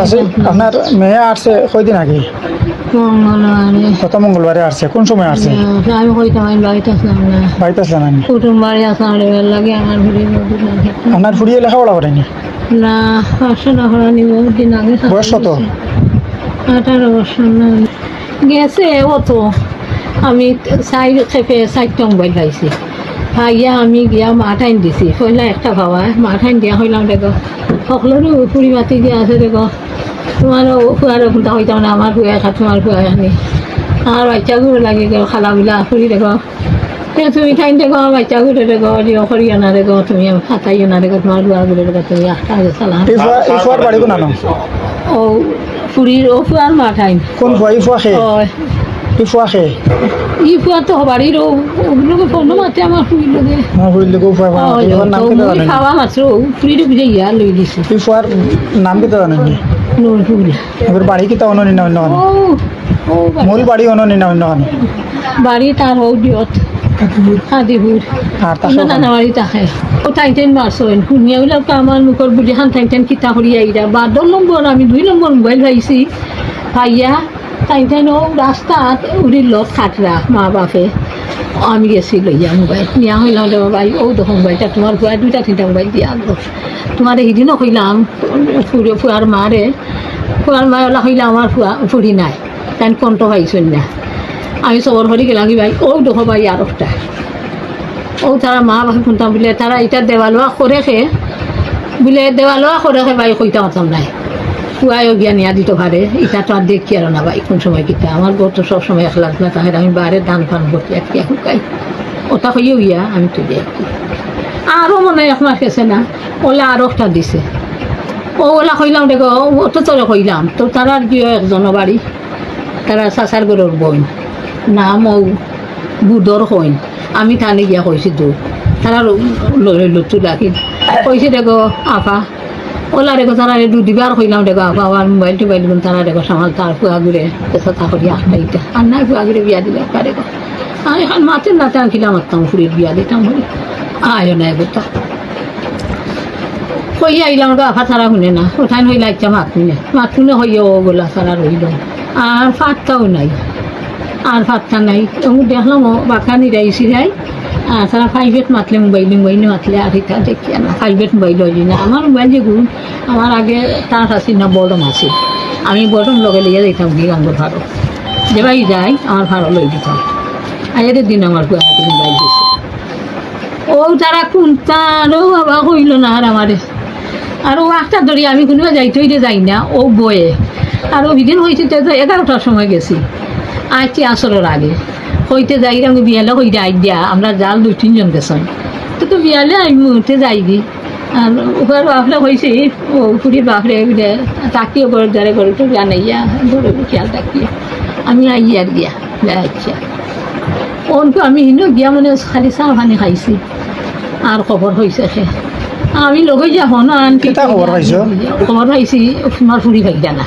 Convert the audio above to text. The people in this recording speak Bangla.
আচ্ছা আপনার মেয়ে আসছে কয়দিন আগে? মঙ্গলবারে গত মঙ্গলবারে আসছে। কোন সময় আসছে? আমি কইতাম আমি বাড়িতে আসলাম না বাড়িতে আসলেন আমি? কুটুম বাড়ি আসলাম লাগে আমার ঘুরে আপনার ফুরিয়ে লেখাপড়া করেনি? না 500 টাকা নিব দিন আগে বয়স কত? 18 বছর না গেছে অত আমি খেপে 4টা মোবাইল পাইছি ভাইয়া আমি গিয়া মাঠাইন দিছি পয়লা একটা ভাবা মাঠাইন দিয়া হইলাম দেখো সকলেরও ফুরি মাতি দিয়া আছে দেখো তোমারও ফুয়ারও ফুটা হইতাম না আমার ফুয়া খা তোমার ফুয়া খানি আর বাচ্চাগুলো লাগে গেল খালাবিলা ফুরি দেখো তুমি ঠাইন দেখো বাচ্চাগুলো দেখো দিও করিও না দেখো তুমি খাতাইও না দেখো তোমার ফুয়াগুলো দেখো তুমি আটটা চালাম এই ফুয়ার বাড়ি কোন? ও ফুরির ও ফুয়ার মাঠাইন কোন ফুয়া? এই ফুয়া খে? এই ফুয়া খে? ই ফুয়া তো বাড়ির ওগুলোকে ফোনও মাতে আমার ফুরির লোকে আমার ফুরির লোক ফুয়া নাম কি জানেন? খাওয়া মাত্র ফুরির বিজে ইয়া লই দিছে এই ফুয়ার নাম কি জানেন? নুরপুর এবার বাড়ি কি তা অন্য না অন্য? ও ও মূল বাড়ি অন্য না অন্য? বাড়ি তার হোক দিয়ত হাদিপুর আর তাকে নানা বাড়ি তাকে ও টাইটেন মারছেন শুনিয়া বিলাক আমার মুখর বুঝি খান টাইটেন কিতা করি আইরা বা 10 নম্বর আমি 2 নম্বর মোবাইল পাইছি ভাইয়া টাইটেন ও রাস্তাত উড়ির লত খাটরা মা বাপে আমি গেছি লইয়া মোবাইল নিয়া হইলাম দেবো ভাই ও দেখো মোবাইলটা তোমার ফুয়া 2টা 3টা মোবাইল দিয়া আনবো তোমার সেদিনও কইলাম ফুয়ার মারে ফুয়ার মা ওলা কইলাম আমার ফুরি নাই তাই কণ্ঠ পাইছেন না আমি সবর ঘরে গেলাম কি ভাই ও দেখো ভাই আর একটা ও তারা মা বাপে শুনতাম বলে তারা এটা দেওয়ালোয়া করে খে বলে দেওয়ালোয়া করে খে ভাই কইতা মতন নাই ফুয়াইও গিয়া নিয়া দিতে পারে এটা তো আর দেখি আর না ভাই কোন সময় কিতা আমার বউ তো সবসময় একলা একলা তাহের আমি বাইরে ধান ফান করতে একটি শুকাই ওটা হইও গিয়া আমি তুলি একটি আরও মনে হয় এক মাস গেছে না ওলা আরও একটা দিছে ও ওলা কইলাম দেখো ও তো তোরে কইলাম তো তারার গিয়ে একজন বাড়ি তারা চাচার গরুর বোন নাম ও বুধর হইন আমি থানে গিয়া কইছি তো তারা লুটু ডাকি কইছে দেখো আপা ওলা দেখো তারা দুদিবার কইলাম দেখো আপা আমার মোবাইল টোবাইল তারা দেখো সামাল তার ফুয়া ঘুরে চেষ্টা করি আটটাইটা আর নাই ফুয়া ঘুরে বিয়া দিলে একটা দেখো আমি এখন মাতের নাতে আনখিলাম মারতাম ফুরির বিয়া দিতাম বলি আয়ো নাই বোতা কই আইলাম গো আফা তারা শুনে না ওঠান হইলা ইচ্ছা মাতুনে হইও বলা তারা রইল আর ফাটটাও নাই আর ফাটটা নাই আমি দেখলাম বাঁকা নিরাইছি যাই আর তারা 5 মাতলে মোবাইল মাতলে আর এটা দেখি না 5 মোবাইল হইলি না আমার মোবাইল যে গুণ আমার আগে তার আছে না বড়ম আছে আমি বড়ম লগে লিয়ে যাইতাম কি গাঙ্গর ভাড়ো যে ভাই যাই আমার ভাড়ো লই দিতাম আগের দিন আমার হাতে মোবাইল দিছে ও তারা কোনটারও বাবা হইল না আর আমারে আর ও একটা ধরি আমি কোনো যাইতেই যাই না ও বয়ে আর ও বিদিন হয়েছে তো 11টার সময় গেছি আজকে আসরের আগে হইতে যাই আমি বিয়ালে হইতে আই দিয়া আমরা জাল 2-3 জন গেছেন তো বিয়ালে আমি মুহূর্তে যাই দি আর ওর বাপলে হয়েছে ও ফুরির বাপরে তাকিয়ে করে যারে করে তো জানাইয়া ধরে খেয়াল তাকিয়ে আমি আই আর গিয়া আচ্ছা ওনকে আমি হিনো গিয়া মানে খালি চাহ পানি খাইছি আর খবর হয়েছে আমি লগে যাব না আনকি খবর পাইছো? খবর পাইছি আমার ফুরি ভাই জানা